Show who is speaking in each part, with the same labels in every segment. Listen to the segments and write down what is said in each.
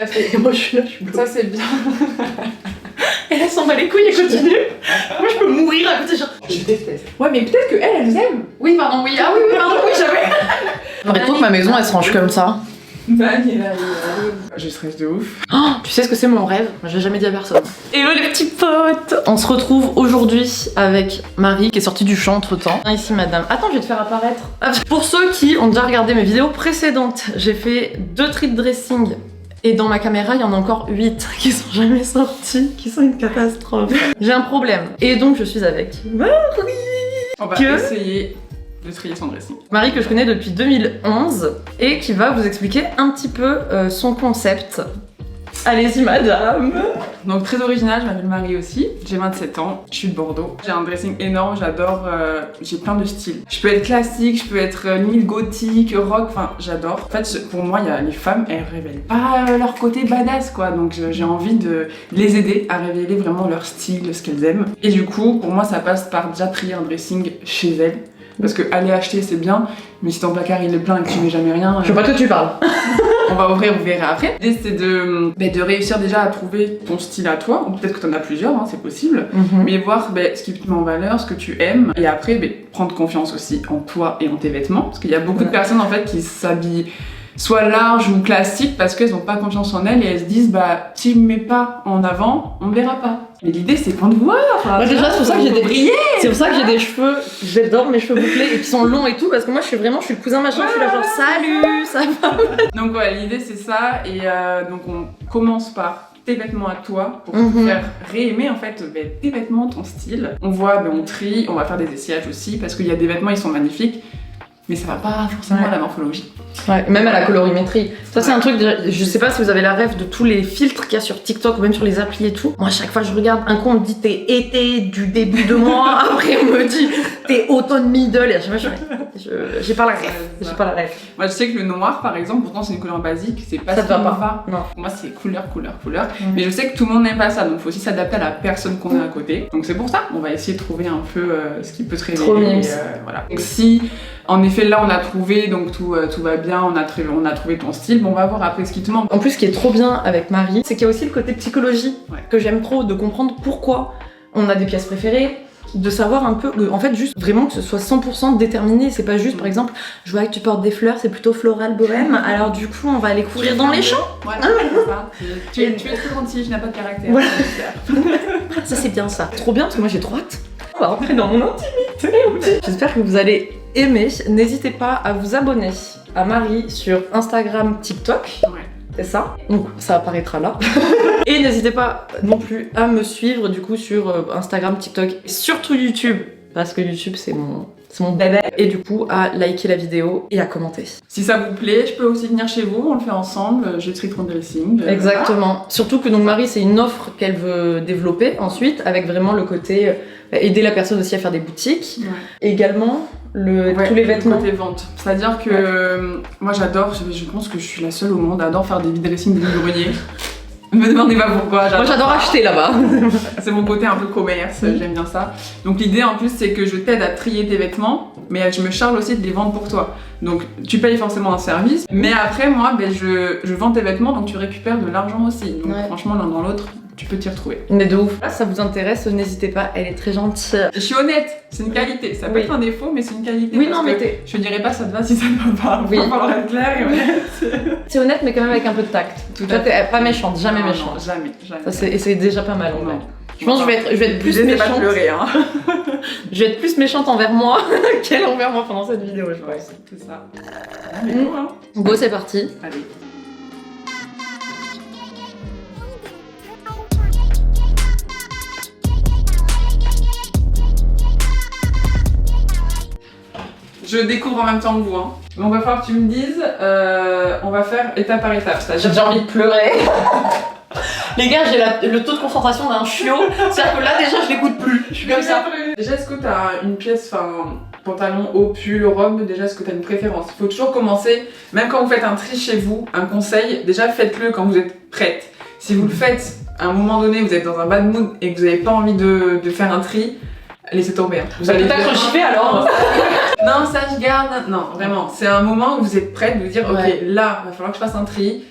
Speaker 1: Et moi je suis là, je suis bloquée.
Speaker 2: Ça c'est bien.
Speaker 1: Elle s'en bat les couilles et continue. Moi je peux mourir à côté genre.
Speaker 2: Je déteste.
Speaker 1: Ouais mais peut-être qu'elle vous aime.
Speaker 2: Oui, pardon, oui. Ah oui, oui, pardon, oui, j'avais.
Speaker 1: J'aimerais trop que ma maison elle se range comme ça.
Speaker 2: Je stresse de ouf.
Speaker 1: Oh, tu sais ce que c'est mon rêve? Je l'ai jamais dit à personne. Hello les petits potes! On se retrouve aujourd'hui avec Marie qui est sortie du champ entre temps. Ici madame. Attends, je vais te faire apparaître. Pour ceux qui ont déjà regardé mes vidéos précédentes, j'ai fait 2 trips dressing. Et dans ma caméra, il y en a encore 8 qui sont jamais sortis, qui sont une catastrophe. J'ai un problème. Et donc je suis avec Marie.
Speaker 2: On va essayer de trier son dressing.
Speaker 1: Marie que je connais depuis 2011 et qui va vous expliquer un petit peu son concept. Allez-y madame.
Speaker 2: Donc très original, je m'appelle Marie aussi, j'ai 27 ans, je suis de Bordeaux. J'ai un dressing énorme, j'adore, j'ai plein de styles. Je peux être classique, je peux être limite gothique, rock, enfin j'adore. En fait pour moi les femmes elles révèlent pas leur côté badass quoi, donc j'ai envie de les aider à révéler vraiment leur style, ce qu'elles aiment. Et du coup pour moi ça passe par déjà trier un dressing chez elles. Parce que aller acheter c'est bien, mais si ton placard il est plein et que tu mets jamais rien...
Speaker 1: Je vois pas de quoi tu parles.
Speaker 2: On va ouvrir, vous verrez après. L'idée c'est de réussir déjà à trouver ton style à toi, ou peut-être que t'en as plusieurs, hein, c'est possible, mais voir ce qui te met en valeur, ce que tu aimes, et après prendre confiance aussi en toi et en tes vêtements, parce qu'il y a beaucoup de personnes en fait qui s'habillent soit large ou classique parce qu'elles n'ont pas confiance en elles et elles se disent si je me mets pas en avant, on me verra pas. Mais l'idée c'est qu'on te voit.
Speaker 1: Moi déjà c'est pour ça que j'ai des c'est pour ça que j'ai des cheveux, j'adore mes cheveux bouclés et qui sont longs et tout parce que moi je suis le cousin machin, je suis là genre salut, ça va.
Speaker 2: Donc ouais, l'idée c'est ça et donc on commence par tes vêtements à toi pour te faire réaimer en fait tes vêtements, ton style. On voit, on trie, on va faire des essayages aussi parce qu'il y a des vêtements ils sont magnifiques. Mais ça va pas forcément à la morphologie.
Speaker 1: Ouais, même à la colorimétrie. Ça c'est un truc, je sais pas si vous avez la rêve de tous les filtres qu'il y a sur TikTok ou même sur les applis et tout. Moi à chaque fois je regarde, un coup on me dit t'es été du début de mois, après on me dit t'es automne middle et à chaque fois j'ai pas la rêve. J'ai pas la rêve.
Speaker 2: Moi je sais que le noir par exemple, pourtant c'est une couleur basique, c'est pas
Speaker 1: ça
Speaker 2: ce qui me
Speaker 1: va. Non.
Speaker 2: Pour moi c'est couleur. Mais je sais que tout le monde n'aime pas ça, donc faut aussi s'adapter à la personne qu'on a à côté. Donc c'est pour ça, on va essayer de trouver un peu ce qui peut te révéler.
Speaker 1: Trop mignon.
Speaker 2: Voilà. Donc si en effet là on a trouvé, donc tout va bien, on a trouvé ton style, on va voir après ce qui te manque.
Speaker 1: En plus ce qui est trop bien avec Marie, c'est qu'il y a aussi le côté psychologie que j'aime trop, de comprendre pourquoi on a des pièces préférées, de savoir un peu, en fait juste vraiment que ce soit 100% déterminé, c'est pas juste par exemple je vois que tu portes des fleurs, c'est plutôt floral bohème, alors du coup on va aller courir dans les champs.
Speaker 2: Voilà, c'est ça. Tu es très gentille, je n'ai pas de caractère.
Speaker 1: Voilà. Ça c'est bien ça. Trop bien parce que moi j'ai trop hâte. On va rentrer dans mon intimité. J'espère que vous allez aimer. N'hésitez pas à vous abonner à Marie sur Instagram, TikTok.
Speaker 2: Ouais.
Speaker 1: C'est ça. Donc ça apparaîtra là. Et n'hésitez pas non plus à me suivre du coup sur Instagram, TikTok et surtout YouTube. Parce que YouTube c'est mon bébé. Et du coup à liker la vidéo et à commenter.
Speaker 2: Si ça vous plaît, je peux aussi venir chez vous, on le fait ensemble, je trie ton dressing.
Speaker 1: Exactement. Voilà. Surtout que donc Marie c'est une offre qu'elle veut développer ensuite avec vraiment le côté aider la personne aussi à faire des boutiques. Et également tous les vêtements.
Speaker 2: Le côté vente. C'est-à-dire que moi j'adore, je pense que je suis la seule au monde à adore faire des vide dressing de livre-grenier. Ne me demandez pas pourquoi.
Speaker 1: Moi j'adore acheter là-bas.
Speaker 2: C'est mon côté un peu commerce, j'aime bien ça. Donc l'idée en plus c'est que je t'aide à trier tes vêtements, mais je me charge aussi de les vendre pour toi. Donc tu payes forcément un service, mais après moi je vends tes vêtements donc tu récupères de l'argent aussi. Donc franchement l'un dans l'autre, tu peux t'y retrouver.
Speaker 1: Mais de ouf. Là, ça vous intéresse, n'hésitez pas, elle est très gentille.
Speaker 2: Je suis honnête, c'est une qualité. Ça peut être un défaut, mais c'est une qualité.
Speaker 1: Oui, non, mais
Speaker 2: je dirais pas ça te va si ça te va pas. Faut falloir être clair et honnête.
Speaker 1: C'est honnête, mais quand même avec un peu de tact.
Speaker 2: Tout à fait.
Speaker 1: Pas méchante, jamais méchante.
Speaker 2: Non, jamais.
Speaker 1: Ça, c'est déjà pas mal en vrai. Je pense que je vais être plus méchante.
Speaker 2: Pas pleurer, hein.
Speaker 1: Je vais être plus méchante envers moi qu'elle envers moi pendant cette vidéo, je pense.
Speaker 2: C'est ça.
Speaker 1: Go, c'est parti.
Speaker 2: Allez. Je découvre en même temps que vous. Hein. Mais on va falloir que tu me dises, on va faire étape par étape.
Speaker 1: J'ai déjà envie de pleurer. Les gars, j'ai le taux de concentration d'un chiot. C'est-à-dire que là, déjà, je l'écoute plus. Je suis comme ça.
Speaker 2: Déjà, est-ce que t'as une pièce, pantalon, haut, pull, robe, déjà, est-ce que t'as une préférence? Il faut toujours commencer, même quand vous faites un tri chez vous, un conseil, déjà faites-le quand vous êtes prête. Si vous le faites, à un moment donné, vous êtes dans un bad mood et que vous n'avez pas envie de faire un tri, laissez tomber. Hein.
Speaker 1: Vous allez peut-être chiffrer alors.
Speaker 2: Non, ça je garde. Non, vraiment. C'est un moment où vous êtes prête de vous dire, ok, là, il va falloir que je fasse un tri.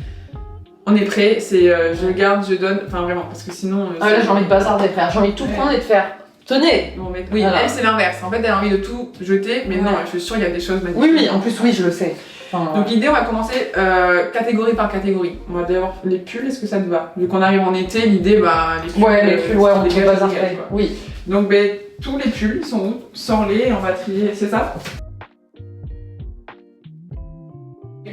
Speaker 2: On est prêt, c'est je garde, je donne, enfin vraiment, parce que sinon...
Speaker 1: Ah là j'ai envie de bazarder frère, j'ai envie de tout prendre et de faire. Tenez.
Speaker 2: Bon, mais
Speaker 1: Oui,
Speaker 2: elle c'est l'inverse, en fait elle a envie de tout jeter, mais non, je suis sûre il y a des choses magnifiques.
Speaker 1: Oui, en plus oui, je le sais. Enfin,
Speaker 2: Donc l'idée, on va commencer catégorie par catégorie. On va d'abord les pulls, est-ce que ça te va? Vu qu'on arrive en été, l'idée, bah les pulls,
Speaker 1: on
Speaker 2: les
Speaker 1: peut
Speaker 2: gars,
Speaker 1: bazarder.
Speaker 2: quoi.
Speaker 1: Oui.
Speaker 2: Donc ben, tous les pulls sont où? Sors-les et on va trier, c'est ça?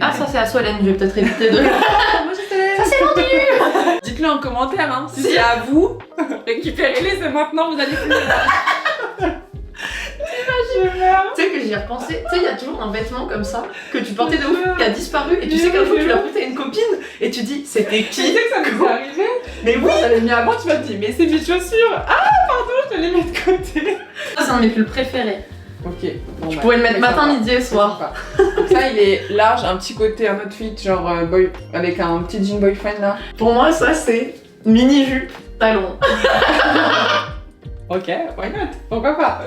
Speaker 1: Ah ça c'est à Solène, je vais peut-être éviter de... Ça c'est vendu.
Speaker 2: Dites-le en commentaire, hein. Si c'est à vous, récupérez-les, c'est maintenant, vous allez plus les
Speaker 1: Tu sais que j'y ai repensé, tu sais il y a toujours un vêtement comme ça que tu portais de ouf, qui a disparu et tu sais qu'un jour tu l'as prêté à une copine et tu dis c'était
Speaker 2: Tu
Speaker 1: qui?
Speaker 2: sais que ça m'est arrivé?
Speaker 1: Mais oui.
Speaker 2: Je l'avais mis avant, tu m'as dit, mais c'est mes chaussures. Ah pardon, je te les mets de côté.
Speaker 1: Ça c'est un de mes pulls préférés.
Speaker 2: Ok. Bon,
Speaker 1: Je pourrais le mettre matin, midi et soir.
Speaker 2: Donc ça il est large, un petit côté, un outfit genre boy, avec un petit jean boyfriend là.
Speaker 1: Pour moi ça c'est mini jupe, talon.
Speaker 2: Ok, why not? Pourquoi pas?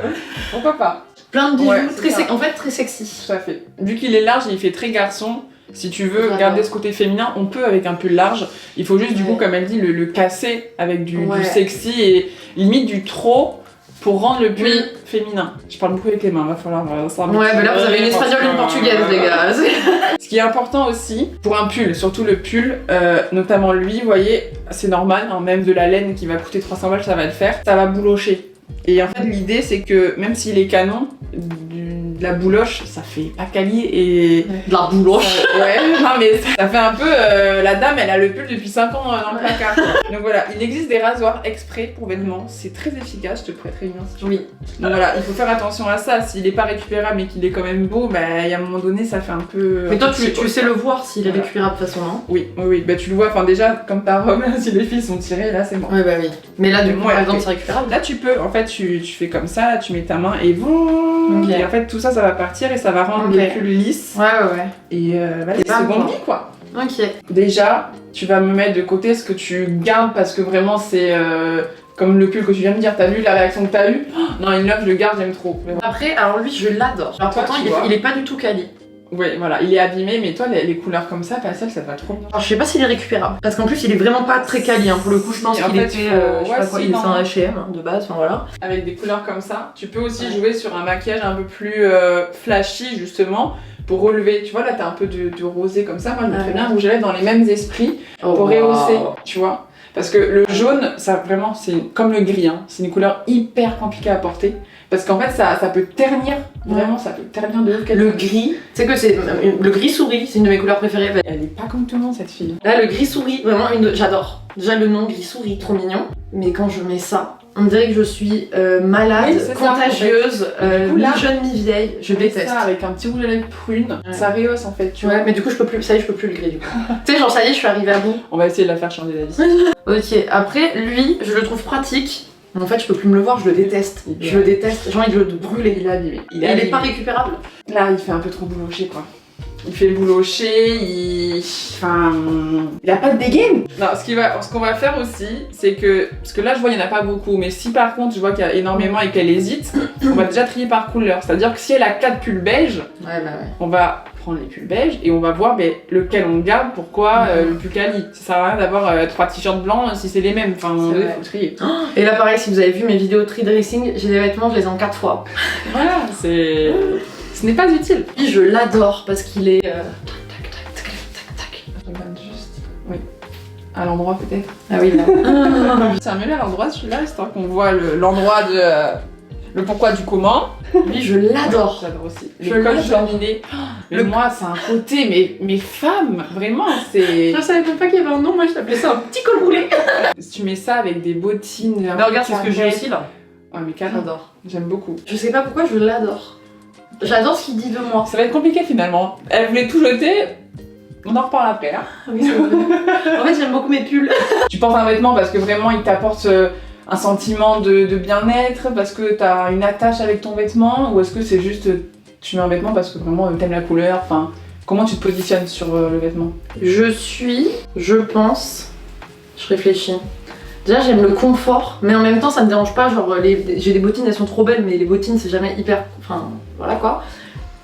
Speaker 2: Pourquoi pas?
Speaker 1: Plein de bijoux,
Speaker 2: Ouais, c'est ça.
Speaker 1: en fait très sexy.
Speaker 2: Tout à fait. Vu qu'il est large et il fait très garçon, si tu veux
Speaker 1: J'adore.
Speaker 2: garder ce côté féminin, on peut avec un pull large. Il faut juste du coup,
Speaker 1: Ouais.
Speaker 2: comme elle dit, le casser avec du
Speaker 1: Ouais.
Speaker 2: sexy et limite du trop pour rendre le pull
Speaker 1: Oui.
Speaker 2: féminin. Je parle beaucoup avec les mains, va falloir ça.
Speaker 1: Ouais, mais là vous avez une espagnole et une portugaise les gars.
Speaker 2: Ce qui est important aussi pour un pull, surtout le pull, notamment lui, vous voyez, c'est normal, hein, même de la laine qui va coûter 300 balles, ça va le faire, ça va boulocher. Et en fait, l'idée c'est que même s'il est canon, de la bouloche, ça fait pas quali et.
Speaker 1: De la bouloche.
Speaker 2: Ouais, non mais ça fait un peu. La dame, elle a le pull depuis 5 ans dans le placard. Donc voilà, il existe des rasoirs exprès pour vêtements, c'est très efficace, je te prêterai une si tu veux.
Speaker 1: Oui.
Speaker 2: Donc voilà, il faut faire attention à ça. S'il est pas récupérable mais qu'il est quand même beau, bah il y a un moment donné, ça fait un peu.
Speaker 1: Mais toi
Speaker 2: un peu
Speaker 1: tu sais le voir s'il est
Speaker 2: Voilà.
Speaker 1: récupérable de toute façon, non?
Speaker 2: Oui, bah tu le vois, enfin déjà, comme ta robe, si les filles sont tirées, là c'est bon.
Speaker 1: Ouais bah oui. Mais là du coup
Speaker 2: Ouais,
Speaker 1: par exemple
Speaker 2: ok.
Speaker 1: c'est récupérable.
Speaker 2: Là tu peux, en fait tu fais comme ça, là, tu mets ta main et boum.
Speaker 1: Ok.
Speaker 2: Et en fait tout ça, ça va partir et ça va rendre
Speaker 1: Ok.
Speaker 2: le pull lisse.
Speaker 1: Ouais.
Speaker 2: Et vas-y,
Speaker 1: Et bam,
Speaker 2: c'est bon
Speaker 1: quoi.
Speaker 2: vie quoi.
Speaker 1: Ok.
Speaker 2: Déjà, tu vas me mettre de côté ce que tu gardes parce que vraiment c'est comme le pull que tu viens de me dire. T'as vu la réaction que t'as eue? Oh, non, une love, je le garde, j'aime trop. Mais bon.
Speaker 1: Après, alors lui je l'adore. Alors
Speaker 2: Toi,
Speaker 1: pourtant
Speaker 2: tu vois.
Speaker 1: il est pas du tout quali.
Speaker 2: Ouais, voilà, il est abîmé, mais toi les couleurs comme ça, pastel, ça te va trop bien.
Speaker 1: Alors je sais pas s'il est récupérable. Parce qu'en plus il est vraiment pas très quali hein. Pour le coup je pense
Speaker 2: Si, en
Speaker 1: qu'il
Speaker 2: fait,
Speaker 1: était.
Speaker 2: faut-
Speaker 1: Je sais
Speaker 2: ouais,
Speaker 1: pas quoi,
Speaker 2: si,
Speaker 1: il est
Speaker 2: non.
Speaker 1: un H&M hein, de base, enfin voilà.
Speaker 2: Avec des couleurs comme ça, tu peux aussi
Speaker 1: Ouais.
Speaker 2: jouer sur un maquillage un peu plus flashy justement pour relever. Tu vois là, t'as un peu de rosé comme ça. Moi, je mettrais
Speaker 1: Ouais.
Speaker 2: bien un rouge à lèvres dans les mêmes esprits pour rehausser, tu vois. Parce que le jaune, ça vraiment, c'est comme le gris, hein. C'est une couleur hyper compliquée à porter. Parce qu'en fait, ça peut ternir, vraiment, ça peut ternir de ouf.
Speaker 1: Le gris, tu sais que c'est le gris souris, c'est une de mes couleurs préférées.
Speaker 2: Elle est pas comme tout le monde, cette fille.
Speaker 1: Là, le gris souris, vraiment, j'adore. Déjà, le nom gris souris, trop mignon. Mais quand je mets ça, on dirait que je suis malade,
Speaker 2: Oui, c'est ça,
Speaker 1: contagieuse,
Speaker 2: Du coup, là,
Speaker 1: mi-jeune, mi-vieille. Je déteste.
Speaker 2: Ça, avec un petit rouge à lèvres prune,
Speaker 1: Ouais.
Speaker 2: ça rehausse en fait, tu
Speaker 1: Ouais,
Speaker 2: vois.
Speaker 1: mais du coup, je peux plus, ça y est, je peux plus le gris du coup. Tu sais, genre, ça y est, je suis arrivée à bout.
Speaker 2: On va essayer de la faire changer d'avis.
Speaker 1: Ok, après, lui, je le trouve pratique. Mais en fait, je peux plus me le voir, je le déteste. Je le déteste, j'ai envie de le brûler.
Speaker 2: Il est abîmé.
Speaker 1: Il est pas récupérable.
Speaker 2: Là, il fait un peu trop boulocher, quoi. Il fait boulocher, enfin, il a pas de dégaine. Non, ce qu'on va faire aussi, c'est que, parce que là, je vois, il y en a pas beaucoup, mais si par contre, je vois qu'il y a énormément et qu'elle hésite, on va déjà trier par couleur. C'est-à-dire que si elle a 4 pulls beige,
Speaker 1: Ouais, bah ouais.
Speaker 2: on va prendre les pulls beige et on va voir lequel on garde, pourquoi le plus quali. Ça sert à rien d'avoir 3 t-shirts blancs si c'est les mêmes. Enfin,
Speaker 1: C'est
Speaker 2: il
Speaker 1: vrai.
Speaker 2: faut trier.
Speaker 1: Et là, pareil, si vous avez vu mes vidéos tri dressing, j'ai des vêtements, je les ai en 4 fois.
Speaker 2: Voilà, c'est. Ce n'est pas utile.
Speaker 1: Puis je l'adore parce qu'il est. Tac, tac, tac, tac, tac.
Speaker 2: Je regarde juste. Oui. À l'endroit peut-être.
Speaker 1: Ah oui, là.
Speaker 2: C'est un mieux à l'endroit celui-là, histoire qu'on voit l'endroit de. Le pourquoi du comment.
Speaker 1: Lui, je l'adore.
Speaker 2: J'adore aussi.
Speaker 1: Je
Speaker 2: Le col
Speaker 1: l'adore.
Speaker 2: terminé. Mais moi, c'est un côté, mais femme, vraiment, c'est.
Speaker 1: Je savais même pas qu'il y avait un nom, moi je t'appelais ça un petit col roulé.
Speaker 2: Si tu mets ça avec des bottines.
Speaker 1: Mais regarde, c'est ce que j'ai aussi là.
Speaker 2: Ouais, mais carrément.
Speaker 1: J'adore.
Speaker 2: J'aime beaucoup.
Speaker 1: Je sais pas pourquoi je l'adore. J'adore ce qu'il dit de moi.
Speaker 2: Ça va être compliqué finalement. Elle voulait tout jeter. On en reparle après là.
Speaker 1: Ah oui, c'est vrai. En fait, j'aime beaucoup mes pulls.
Speaker 2: Tu portes un vêtement parce que vraiment il t'apporte un sentiment de bien-être, parce que t'as une attache avec ton vêtement, ou est-ce que c'est juste tu mets un vêtement parce que vraiment t'aimes la couleur, enfin comment tu te positionnes sur le vêtement?
Speaker 1: Je pense, je réfléchis. Déjà, j'aime le confort, mais en même temps, ça me dérange pas. Genre, j'ai des bottines, elles sont trop belles, mais les bottines, c'est jamais hyper. Enfin, voilà quoi.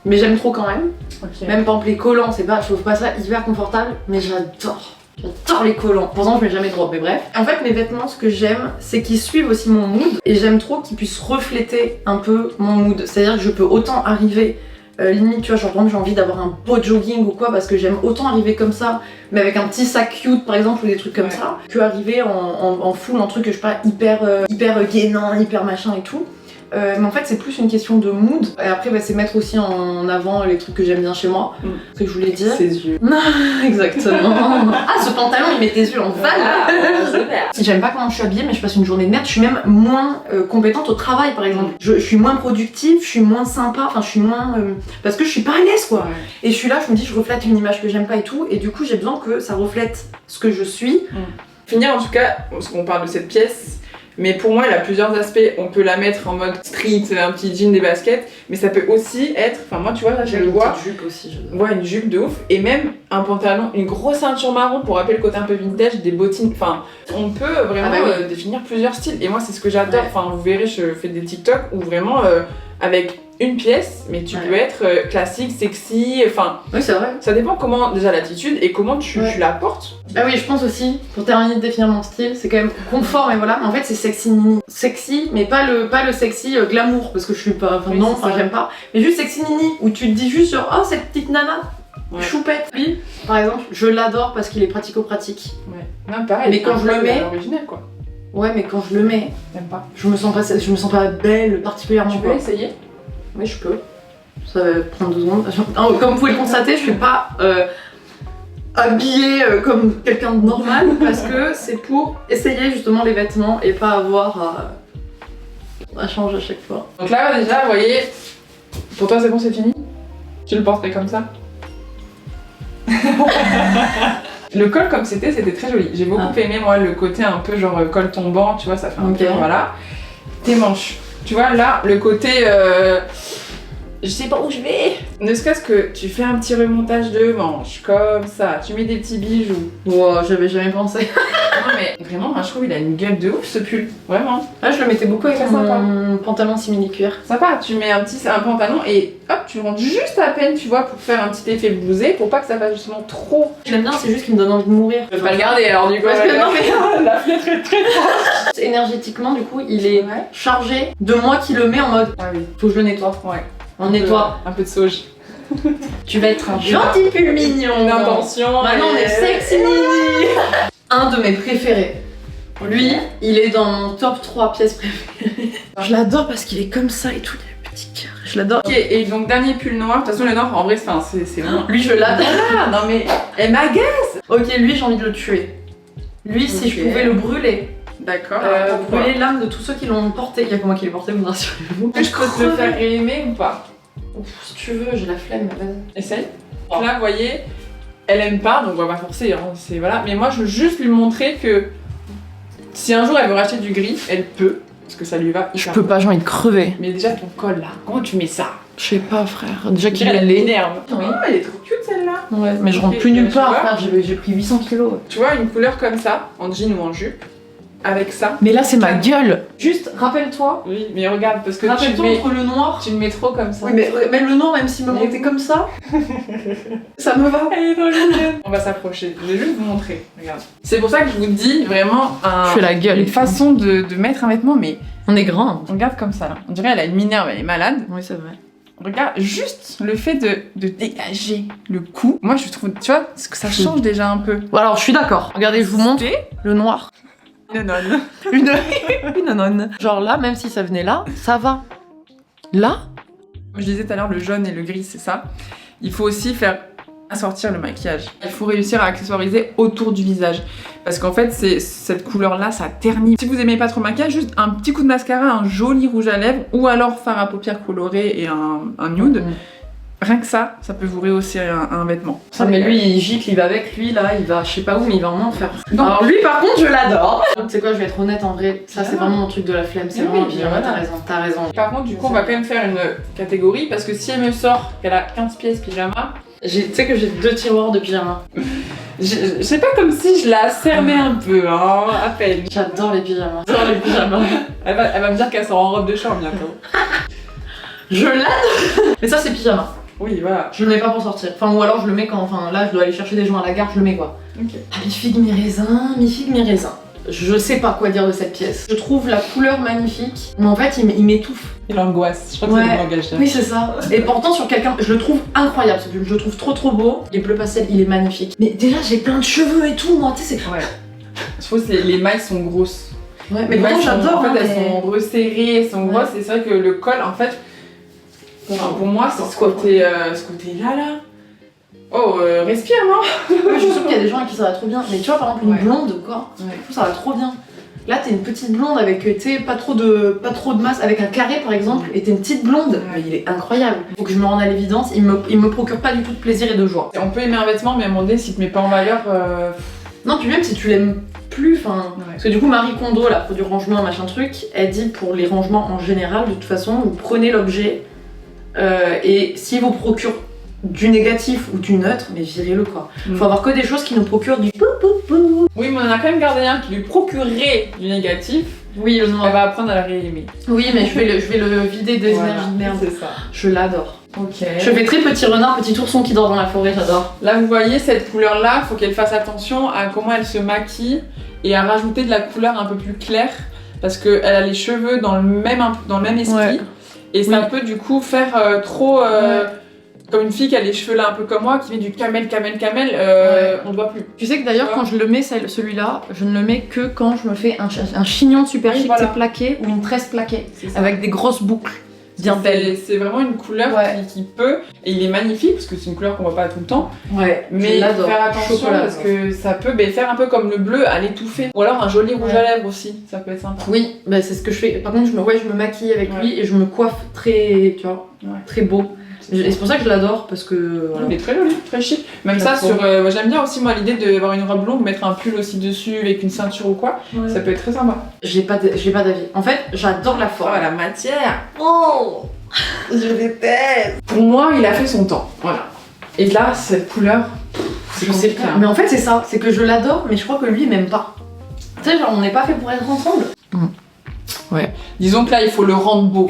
Speaker 1: Mais j'aime trop quand même.
Speaker 2: Ok.
Speaker 1: Même par exemple, les collants, c'est pas, je trouve pas ça hyper confortable, mais j'adore. J'adore les collants. Pourtant, je mets jamais de robe, mais bref. En fait, mes vêtements, ce que j'aime, c'est qu'ils suivent aussi mon mood. Et j'aime trop qu'ils puissent refléter un peu mon mood. C'est-à-dire que je peux autant arriver, limite, tu vois, genre, par exemple, j'ai envie d'avoir un beau jogging ou quoi, parce que j'aime autant arriver comme ça, mais avec un petit sac cute, par exemple, ou des trucs comme ça, que arriver en full, en truc, je sais pas, hyper gainant, hyper machin et tout. Mais en fait, c'est plus une question de mood. Et après, bah, c'est mettre aussi en avant les trucs que j'aime bien chez moi. Ce que je voulais dire.
Speaker 2: Ses yeux.
Speaker 1: Exactement. Ah, ce pantalon, il met tes yeux en valeur. J'aime pas comment je suis habillée, mais je passe une journée de merde. Je suis même moins compétente au travail, par exemple. Je suis moins productive, je suis moins sympa, enfin, je suis moins. Parce que je suis pas à l'aise, quoi. Ouais. Et je suis là, je me dis, je reflète une image que j'aime pas et tout. Et du coup, j'ai besoin que ça reflète ce que je suis.
Speaker 2: Finir, en tout cas, parce qu'on parle de cette pièce. Mais pour moi, elle a plusieurs aspects. On peut la mettre en mode street, un petit jean, des baskets, mais ça peut aussi être. Enfin, moi, tu vois, là, je le vois.
Speaker 1: Une jupe aussi, je
Speaker 2: vois une jupe de ouf. Et même un pantalon, une grosse ceinture marron pour rappeler le côté un peu vintage, des bottines. Enfin, on peut vraiment définir plusieurs styles. Et moi, c'est ce que j'adore. Ouais. Enfin, vous verrez, je fais des TikTok où vraiment, avec une pièce, mais tu peux être classique, sexy, enfin...
Speaker 1: Oui, c'est vrai.
Speaker 2: Ça dépend comment, déjà, l'attitude et comment tu la portes.
Speaker 1: Ah oui, je pense aussi, pour terminer de définir mon style, c'est quand même confort, mais voilà. En fait, c'est sexy nini. Sexy, mais pas le sexy glamour, parce que je suis pas... Enfin, non, j'aime pas. Mais juste sexy nini, où tu te dis juste sur, oh, cette petite nana, choupette. Lui, par exemple, je l'adore parce qu'il est pratico-pratique.
Speaker 2: Ouais. Non, pareil.
Speaker 1: Mais quand je le mets...
Speaker 2: original, quoi.
Speaker 1: Ouais, mais quand je le mets...
Speaker 2: T'aimes pas.
Speaker 1: Je me sens pas belle, particulièrement.
Speaker 2: Tu peux essayer?
Speaker 1: Oui, je peux. Ça va prendre 2 secondes. Comme vous pouvez le constater, je suis pas habillée comme quelqu'un de normal parce que c'est pour essayer justement les vêtements et pas avoir à changer à chaque fois.
Speaker 2: Donc là, déjà, vous voyez, pour toi, c'est bon, c'est fini? Tu le porterais comme ça? Le col comme c'était très joli. J'ai beaucoup aimé, moi, le côté un peu genre col tombant, tu vois, ça fait un peu, voilà. Tes manches. Tu vois, là, le côté... je sais pas où je vais. Ne serait-ce que tu fais un petit remontage de manches, comme ça, tu mets des petits bijoux.
Speaker 1: Wow, j'avais jamais pensé.
Speaker 2: Non mais vraiment, moi je trouve il a une gueule de ouf ce pull, vraiment.
Speaker 1: Ah, je le mettais beaucoup avec mon pantalon simili-cuir.
Speaker 2: Sympa, tu mets un pantalon et hop, tu rentres juste à peine, tu vois, pour faire un petit effet blousé, pour pas que ça fasse justement trop.
Speaker 1: Je l'aime bien, c'est juste qu'il me donne envie de mourir.
Speaker 2: Je vais pas le garder alors du coup.
Speaker 1: Parce que non mais
Speaker 2: la fenêtre est très proche.
Speaker 1: Énergétiquement, du coup, il est chargé de moi qui le met en mode.
Speaker 2: Ah oui.
Speaker 1: Faut que je le nettoie.
Speaker 2: Ouais.
Speaker 1: On nettoie.
Speaker 2: Un peu de sauge.
Speaker 1: Tu vas être un gentil pull mignon.
Speaker 2: Une intention.
Speaker 1: Maintenant on est sexy nini. Un de mes préférés. Lui, il est dans mon top 3 pièces préférées. Je l'adore parce qu'il est comme ça et tout, il a un petit cœur. Je l'adore.
Speaker 2: Ok, et donc dernier pull noir. De toute façon, le noir, en vrai, c'est bon.
Speaker 1: Lui, je l'adore.
Speaker 2: Non mais, elle m'agace.
Speaker 1: Ok, lui, j'ai envie de le tuer. Lui, si je pouvais le brûler.
Speaker 2: D'accord.
Speaker 1: Pour brûler l'âme de tous ceux qui l'ont porté. Il y a que moi qui l'ai porté, vous rassurez-vous.
Speaker 2: Je peux te le faire aimer ou pas?
Speaker 1: Si tu veux, j'ai la flemme, vas-y.
Speaker 2: Essaye. Là, vous voyez, elle aime pas, donc on va pas forcer, hein, c'est voilà. Mais moi, je veux juste lui montrer que si un jour elle veut racheter du gris, elle peut, parce que ça lui va.
Speaker 1: Je peux pas, j'ai envie de crever.
Speaker 2: Mais déjà ton col là, comment tu mets ça?
Speaker 1: Je sais pas, frère. Déjà qu'il
Speaker 2: elle
Speaker 1: est
Speaker 2: énerve. Oui, elle est trop cute celle-là.
Speaker 1: Ouais, mais je rentre plus nulle part, frère. J'ai pris 800 kilos.
Speaker 2: Tu vois, une couleur comme ça, en jean ou en jupe. Avec ça.
Speaker 1: Mais là c'est ma gueule. Juste rappelle-toi.
Speaker 2: Oui, mais regarde parce que
Speaker 1: rappelle-toi entre le noir.
Speaker 2: Tu le mets trop comme ça.
Speaker 1: Oui, mais le noir, même s'il me montait comme ça, ça me va.
Speaker 2: Elle est trop mignonne. On va s'approcher. Je vais juste vous montrer. Regarde. C'est pour ça que je vous dis vraiment
Speaker 1: je fais la gueule.
Speaker 2: Une façon de mettre un vêtement, mais
Speaker 1: on est grand.
Speaker 2: On regarde comme ça là. On dirait elle a une minerve, elle est malade.
Speaker 1: Oui, c'est vrai.
Speaker 2: Regarde, juste le fait de dégager le cou. Moi je trouve, tu vois, que ça change déjà un peu.
Speaker 1: Alors je suis d'accord. Regardez, je vous montre le noir.
Speaker 2: Une nonne.
Speaker 1: Une nonne. Genre là, même si ça venait là, ça va. Là,
Speaker 2: je disais tout à l'heure, le jaune et le gris, c'est ça. Il faut aussi faire assortir le maquillage. Il faut réussir à accessoiriser autour du visage. Parce qu'en fait, cette couleur-là, ça ternit. Si vous aimez pas trop le maquillage, juste un petit coup de mascara, un joli rouge à lèvres, ou alors fard à paupières coloré et un nude. Rien que ça, ça peut vous rehausser un vêtement.
Speaker 1: Ah, mais lui, il gicle, il va avec lui, là, il va je sais pas où, mais il va vraiment en faire. Donc, alors lui, par contre, je l'adore. Tu sais quoi, je vais être honnête, en vrai, ça c'est vraiment mon truc de la flemme, c'est vraiment pyjama, t'as raison.
Speaker 2: Par contre, du coup, on va quand même faire une catégorie, parce que si elle me sort qu'elle a 15 pièces pyjama...
Speaker 1: Tu sais que j'ai 2 tiroirs de pyjama.
Speaker 2: Je sais pas, comme si je la cernais un peu, hein, à peine.
Speaker 1: J'adore les pyjamas. J'adore les pyjamas.
Speaker 2: Elle va me dire qu'elle sort en robe de chambre bientôt.
Speaker 1: Je l'adore. Mais ça, c'est pyjama.
Speaker 2: Oui, voilà.
Speaker 1: Je le mets pas pour sortir. Enfin, ou alors je le mets quand. Enfin, là, je dois aller chercher des gens à la gare, je le mets quoi.
Speaker 2: Ok.
Speaker 1: Ah, mi-figue, mi-raisin, mi-figue, mi-raisin. Je sais pas quoi dire de cette pièce. Je trouve la couleur magnifique, mais en fait, il m'étouffe.
Speaker 2: Et l'angoisse, je crois que
Speaker 1: Ouais.
Speaker 2: c'est le langage.
Speaker 1: Oui, c'est ça. Et pourtant, sur quelqu'un, je le trouve incroyable ce pull. Je le trouve trop beau. Les bleus pastel, il est magnifique. Mais déjà, j'ai plein de cheveux et tout, moi, tu sais, c'est.
Speaker 2: Ouais. Je trouve que les mailles sont grosses.
Speaker 1: Ouais,
Speaker 2: Les
Speaker 1: mais pourtant,
Speaker 2: mailles sont-
Speaker 1: j'adore.
Speaker 2: En fait,
Speaker 1: hein,
Speaker 2: elles
Speaker 1: mais-
Speaker 2: sont resserrées, elles sont
Speaker 1: Ouais.
Speaker 2: grosses. Et c'est vrai que le col, en fait, enfin, pour moi, c'est ce côté-là, là. Oh, respire, non?
Speaker 1: Ouais, je suis sûre qu'il y a des gens à qui ça va trop bien. Mais tu vois, par exemple, une
Speaker 2: Ouais.
Speaker 1: blonde, quoi.
Speaker 2: Ouais.
Speaker 1: Je trouve ça va trop bien. Là, t'es une petite blonde avec, tu sais, pas trop de masse, avec un carré par exemple, et t'es une petite blonde.
Speaker 2: Ouais.
Speaker 1: Mais il est incroyable. Faut que je me rende à l'évidence, il me procure pas du tout de plaisir et de joie.
Speaker 2: On peut aimer un vêtement, mais à un moment donné, si tu te mets pas en valeur,
Speaker 1: Non, puis même si tu l'aimes plus, enfin.
Speaker 2: Ouais.
Speaker 1: Parce que du coup, Marie Kondo, là, pour du rangement, machin truc, elle dit pour les rangements en général, de toute façon, vous prenez l'objet, et s'il vous procure du négatif ou du neutre, mais virez-le quoi. Faut avoir que des choses qui nous procurent du pou pou pou.
Speaker 2: Oui, mais on en a quand même gardé un qui lui procurerait du négatif.
Speaker 1: Oui, le noir.
Speaker 2: Elle va apprendre à la réaimer.
Speaker 1: Oui, mais je vais le vider des énergies de merde.
Speaker 2: c'est ça.
Speaker 1: Je l'adore.
Speaker 2: Ok.
Speaker 1: Je fais très petit renard, petit ourson qui dort dans la forêt, j'adore.
Speaker 2: Là, vous voyez, cette couleur-là, faut qu'elle fasse attention à comment elle se maquille et à rajouter de la couleur un peu plus claire parce qu'elle a les cheveux dans le même esprit.
Speaker 1: Ouais.
Speaker 2: Et ça
Speaker 1: Oui.
Speaker 2: peut du coup faire trop. Comme une fille qui a les cheveux là un peu comme moi, qui met du camel, on ne voit plus.
Speaker 1: Tu sais que d'ailleurs,
Speaker 2: Tu vois
Speaker 1: quand je le mets, celui-là, je ne le mets que quand je me fais un chignon super
Speaker 2: Oui,
Speaker 1: chic,
Speaker 2: voilà.
Speaker 1: c'est plaqué, ou une tresse plaquée,
Speaker 2: C'est ça.
Speaker 1: avec des grosses boucles bien belles.
Speaker 2: C'est vraiment une couleur
Speaker 1: Ouais.
Speaker 2: qui peut, et il est magnifique parce que c'est une couleur qu'on voit pas tout le temps,
Speaker 1: Ouais,
Speaker 2: mais
Speaker 1: je l'adore.
Speaker 2: faire attention
Speaker 1: Chocolat,
Speaker 2: parce que ça peut faire un peu comme le bleu à l'étouffer. Ou alors un joli rouge
Speaker 1: Ouais.
Speaker 2: à lèvres aussi, ça peut être sympa.
Speaker 1: Oui, bah c'est ce que je fais. Par contre, je me maquille avec
Speaker 2: Ouais.
Speaker 1: lui et je me coiffe très, tu vois,
Speaker 2: Ouais.
Speaker 1: très beau. Et c'est pour ça que je l'adore, parce que voilà.
Speaker 2: Il est très joli, très chic. Même
Speaker 1: Je
Speaker 2: ça,
Speaker 1: trouve.
Speaker 2: moi, j'aime bien aussi moi l'idée d'avoir une robe longue, mettre un pull aussi dessus avec une ceinture ou quoi.
Speaker 1: Ouais.
Speaker 2: Ça peut être très sympa.
Speaker 1: J'ai pas d'avis. En fait, j'adore la forme.
Speaker 2: la matière.
Speaker 1: Oh, je déteste.
Speaker 2: Pour moi, il a fait son temps. Voilà. Et là, cette couleur, c'est
Speaker 1: Je sais
Speaker 2: compliqué,
Speaker 1: pas.
Speaker 2: hein.
Speaker 1: Mais en fait, c'est ça. C'est que je l'adore, mais je crois que lui, il m'aime pas. Tu sais, genre, on n'est pas fait pour être ensemble.
Speaker 2: Disons que là, il faut le rendre beau.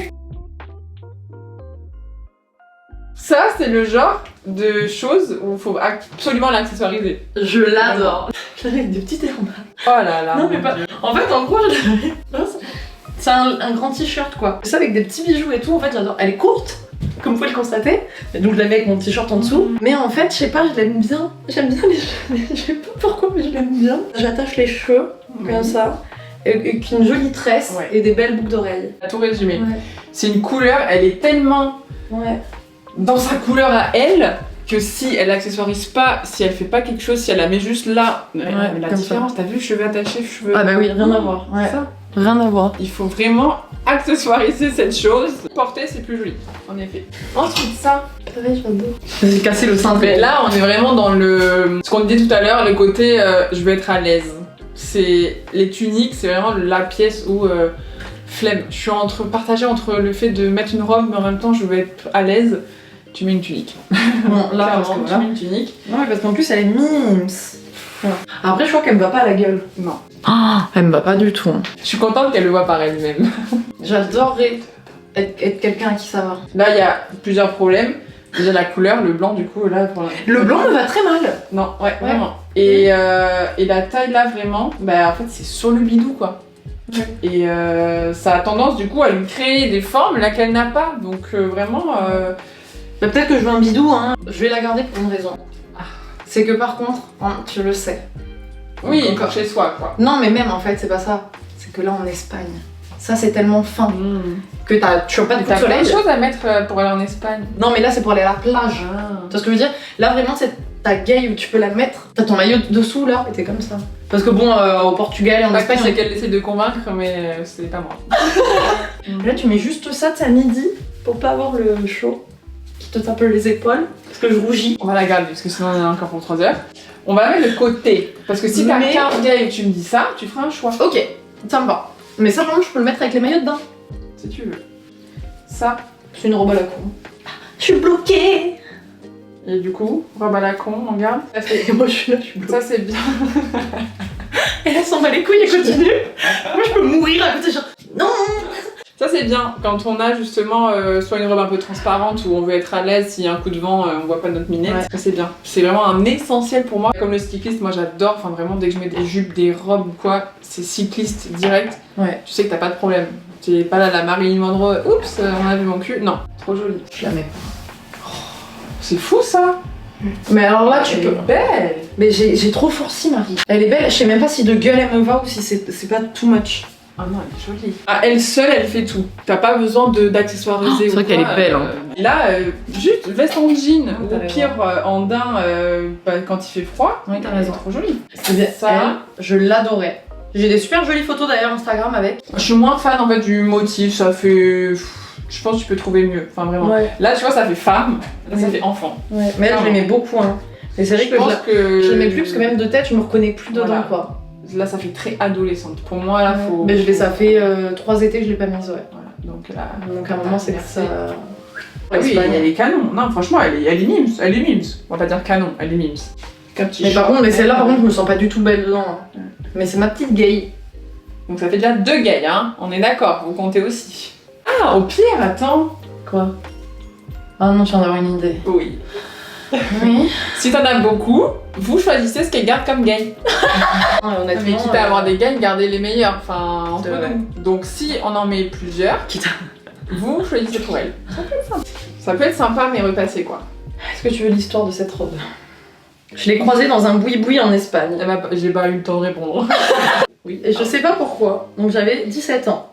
Speaker 2: Ça, c'est le genre de choses où il faut absolument l'accessoiriser.
Speaker 1: Je l'adore. Je l'avais avec des petites herbes.
Speaker 2: Oh là là.
Speaker 1: Non, mais
Speaker 2: mon
Speaker 1: pas-
Speaker 2: Dieu.
Speaker 1: En fait, en gros, je l'avais. C'est un grand t-shirt, quoi. Ça, avec des petits bijoux et tout, en fait, j'adore. Elle est courte, comme vous pouvez le constater. Et donc, je la mets avec mon t-shirt en dessous. Mais en fait, je sais pas, je l'aime bien. J'aime bien les cheveux. Je sais pas pourquoi, mais je l'aime bien. J'attache les cheveux, comme ça. Avec une jolie tresse
Speaker 2: Ouais.
Speaker 1: et des belles boucles d'oreilles.
Speaker 2: À tout résumer.
Speaker 1: Ouais.
Speaker 2: C'est une couleur, elle est tellement
Speaker 1: Ouais.
Speaker 2: dans sa couleur à elle que si elle accessoirise pas, si elle fait pas quelque chose, si elle la met juste là, mais la
Speaker 1: comme
Speaker 2: différence, t'as vu, cheveux attachés, cheveux.
Speaker 1: Ah bah oui, rien à voir. Ouais.
Speaker 2: Ça.
Speaker 1: Rien à voir.
Speaker 2: Il faut vraiment accessoiriser cette chose. Porter, c'est plus joli, en effet. Ensuite, ça.
Speaker 1: Ouais, j'adore. J'ai cassé le sein.
Speaker 2: Mais là, on est vraiment dans le. Ce qu'on disait tout à l'heure, le côté je vais être à l'aise. C'est les tuniques, c'est vraiment la pièce où flemme. Je suis partagée entre le fait de mettre une robe, mais en même temps, je veux être à l'aise. Tu mets une tunique.
Speaker 1: Bon, là, parce que
Speaker 2: Clairement,
Speaker 1: voilà.
Speaker 2: tu mets une tunique.
Speaker 1: Ouais, parce qu'en plus, elle est mimes. Voilà. Après, je crois qu'elle me va pas à la gueule.
Speaker 2: Non.
Speaker 1: Elle me va pas du tout.
Speaker 2: Je suis contente qu'elle le voit par elle-même.
Speaker 1: J'adorerais être quelqu'un à qui ça va.
Speaker 2: Là, il y a plusieurs problèmes. Déjà la couleur, le blanc, du coup, là, pour
Speaker 1: Le blanc me va très mal.
Speaker 2: Non, ouais, vraiment. Et la taille là, vraiment, bah en fait, c'est sur le bidou, quoi.
Speaker 1: Ouais.
Speaker 2: Et ça a tendance, du coup, à lui créer des formes là qu'elle n'a pas. Donc, vraiment.
Speaker 1: Bah, peut-être que je veux un bidou, hein. Je vais la garder pour une raison. C'est que par contre, tu le sais.
Speaker 2: Oui,
Speaker 1: Encore.
Speaker 2: pour chez soi, quoi.
Speaker 1: Non, mais même en fait, c'est pas ça. C'est que là, en Espagne, ça c'est tellement fin que tu as pas de coup de
Speaker 2: T'as plein de
Speaker 1: soleil.
Speaker 2: choses à mettre pour aller en Espagne.
Speaker 1: Non, mais là, c'est pour aller à la plage. Tu vois ce que je veux dire? Là, vraiment, c'est ta gaye où tu peux la mettre. T'as ton maillot dessous, là, et t'es comme ça. Parce que bon, au Portugal et en Espagne,
Speaker 2: c'est qu'elle essaie de convaincre, mais c'est pas moi.
Speaker 1: là, tu mets juste ça, à midi, pour pas avoir le chaud qui te tape les épaules, parce que je rougis.
Speaker 2: On va la garder, parce que sinon on en a encore pour 3 heures. On va mettre le côté. Parce que si t'as
Speaker 1: Mais-
Speaker 2: 15 gars et que tu me dis ça, tu feras un choix.
Speaker 1: Ok, ça me va. Mais ça, par contre, je peux le mettre avec les maillots dedans.
Speaker 2: Si tu veux. Ça.
Speaker 1: C'est une robe à la con. Je suis bloquée.
Speaker 2: Et du coup, robe à la con, on garde. Ça, c'est-
Speaker 1: Et moi, je suis là, je suis bloquée.
Speaker 2: ça c'est bien.
Speaker 1: Et elle s'en bat les couilles et continue. Moi, je peux mourir à côté, genre, non.
Speaker 2: Ça c'est bien quand on a justement soit une robe un peu transparente où on veut être à l'aise, s'il y a un coup de vent, on voit pas notre minette. Ouais. Ça c'est bien. C'est vraiment un essentiel pour moi. Comme le cycliste, moi j'adore, enfin vraiment dès que je mets des jupes, des robes ou quoi, c'est cycliste direct. Ouais. Tu sais que t'as pas de problème. T'es pas là la Marilyn Monroe, oups, on a vu mon cul. Non, trop joli.
Speaker 1: Je la mets pas.
Speaker 2: C'est fou ça.
Speaker 1: Mais alors là, tu peux.
Speaker 2: Elle est belle.
Speaker 1: Mais j'ai trop forci, Marie. Elle est belle. Je sais même pas si de gueule elle me va ou si c'est pas too much.
Speaker 2: Ah non, elle est jolie. Ah, elle seule, elle fait tout. T'as pas besoin d'accessoiriser.
Speaker 1: C'est vrai qu'elle est belle. Hein.
Speaker 2: Là, juste veste en jean ou au pire en daim quand il fait froid.
Speaker 1: Oui, t'as raison.
Speaker 2: Trop jolie.
Speaker 1: C'est bien. Ça, je l'adorais. J'ai des super jolies photos d'ailleurs Instagram avec.
Speaker 2: Je suis moins fan en fait du motif. Ça fait. Je pense que tu peux trouver mieux. Enfin vraiment. Ouais. Là, tu vois, ça fait femme. Là, ça fait enfant.
Speaker 1: Ouais. Mais là, je l'aimais beaucoup. Hein. Mais c'est vrai que je l'aimais plus parce que même de tête, je me reconnais plus dedans quoi.
Speaker 2: Là, ça fait très adolescente. Pour moi, là, faut.
Speaker 1: Mais ça fait 3 étés que je l'ai pas mise, ouais.
Speaker 2: Voilà. Donc là.
Speaker 1: Donc à un moment, c'est que ça.
Speaker 2: Ah oui, elle est canon. Non, franchement, elle est mimes. Elle est mimes. On va pas dire canon, elle est mimes.
Speaker 1: Mais par contre, celle-là, par contre, je me sens pas du tout belle dedans. Hein. Mais c'est ma petite gay.
Speaker 2: Donc ça fait déjà 2 gays, hein. On est d'accord. Vous comptez aussi. Ah, au pire, attends.
Speaker 1: Quoi? Ah non, je viens d'avoir une idée.
Speaker 2: Oui.
Speaker 1: Oui.
Speaker 2: Si t'en as beaucoup, vous choisissez ce qu'elles gardent comme gays.
Speaker 1: Honnêtement,
Speaker 2: mais quitte à avoir des gays, gardez les meilleurs. Enfin, entre nous. Donc si on en met plusieurs, vous choisissez pour elles. Ça peut être sympa. Ça peut être sympa, mais repassé quoi.
Speaker 1: Est-ce que tu veux l'histoire de cette robe? Je l'ai croisée dans un boui-boui en Espagne.
Speaker 2: J'ai pas eu le temps de répondre.
Speaker 1: Oui. Et je sais pas pourquoi. Donc j'avais 17 ans.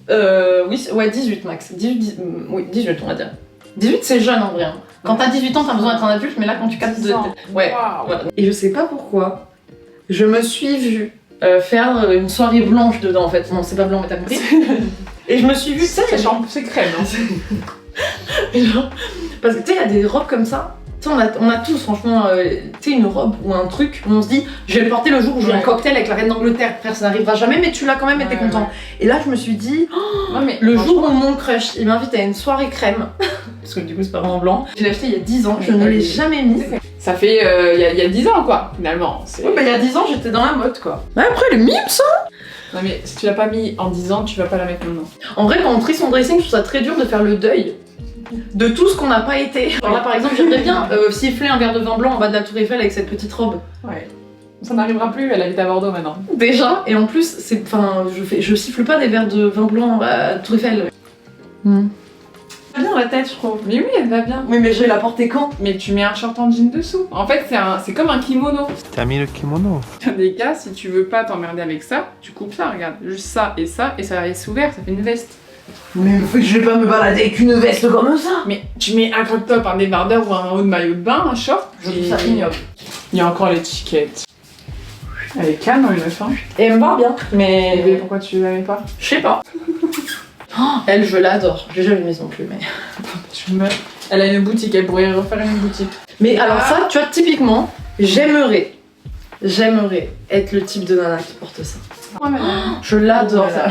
Speaker 1: Oui, ouais, 18 max. 18, oui, 18 on va dire. 18 c'est jeune en vrai. Hein. Quand t'as 18 ans, t'as besoin d'être un adulte, mais là quand tu captes de. Ouais. Wow. Voilà. Et je sais pas pourquoi, je me suis vue faire une soirée blanche dedans en fait. Non, c'est pas blanc, mais t'as compris. Et je me suis vue, tu sais,
Speaker 2: c'est crème.
Speaker 1: Hein. Genre, parce que tu sais, il y a des robes comme ça. Tu sais, on a tous franchement, tu sais, une robe ou un truc où on se dit, je vais le porter le jour où je joue un cocktail avec la reine d'Angleterre. Frère, ça n'arrivera jamais, mais tu l'as quand même et t'es content. Et là, je me suis dit, le jour où mon crush, il m'invite à une soirée crème, parce que du coup, c'est pas vraiment blanc, je l'ai acheté il y a 10 ans, je ne l'ai jamais mise.
Speaker 2: Ça fait, il y a 10 ans quoi, finalement.
Speaker 1: Oui, bah il y a 10 ans, j'étais dans la mode quoi. Ouais, après, le mime ça.
Speaker 2: Non mais si tu l'as pas mis en 10 ans, tu vas pas la mettre maintenant.
Speaker 1: En vrai, quand on trie son dressing, je trouve ça très dur de faire le deuil de tout ce qu'on n'a pas été. Genre là par exemple, j'aimerais bien siffler un verre de vin blanc en bas de la Tour Eiffel avec cette petite robe.
Speaker 2: Ouais. Ça n'arrivera plus, elle habite à Bordeaux maintenant.
Speaker 1: Déjà, et en plus, c'est, enfin, je siffle pas des verres de vin blanc à la Tour Eiffel.
Speaker 2: Elle va bien la tête, je trouve. Mais oui, elle va bien.
Speaker 1: Oui, mais je vais la porter quand?
Speaker 2: Mais tu mets un short en jean dessous. En fait, c'est comme un kimono.
Speaker 3: T'as mis le kimono?
Speaker 2: Des gars, si tu veux pas t'emmerder avec ça, tu coupes ça, regarde. Juste ça, et ça reste ouvert, ça fait une veste.
Speaker 1: Mais je vais pas me balader avec une veste comme ça.
Speaker 2: Mais tu mets un crop top, un débardeur ou un haut de maillot de bain, un short.
Speaker 1: Je trouve ça ignoble.
Speaker 2: Il y a encore l'étiquette. Elle est canon, une meuf.
Speaker 1: Et elle me va bien.
Speaker 2: Mais pourquoi tu la mets pas?
Speaker 1: Je sais pas. Elle, je l'adore. J'ai jamais mise non plus, mais.
Speaker 2: Je meurs. Elle a une boutique, elle pourrait refaire une boutique.
Speaker 1: Mais alors, ça, tu vois, typiquement, j'aimerais être le type de nana qui porte ça.
Speaker 2: Ouais, mais
Speaker 1: je l'adore ça.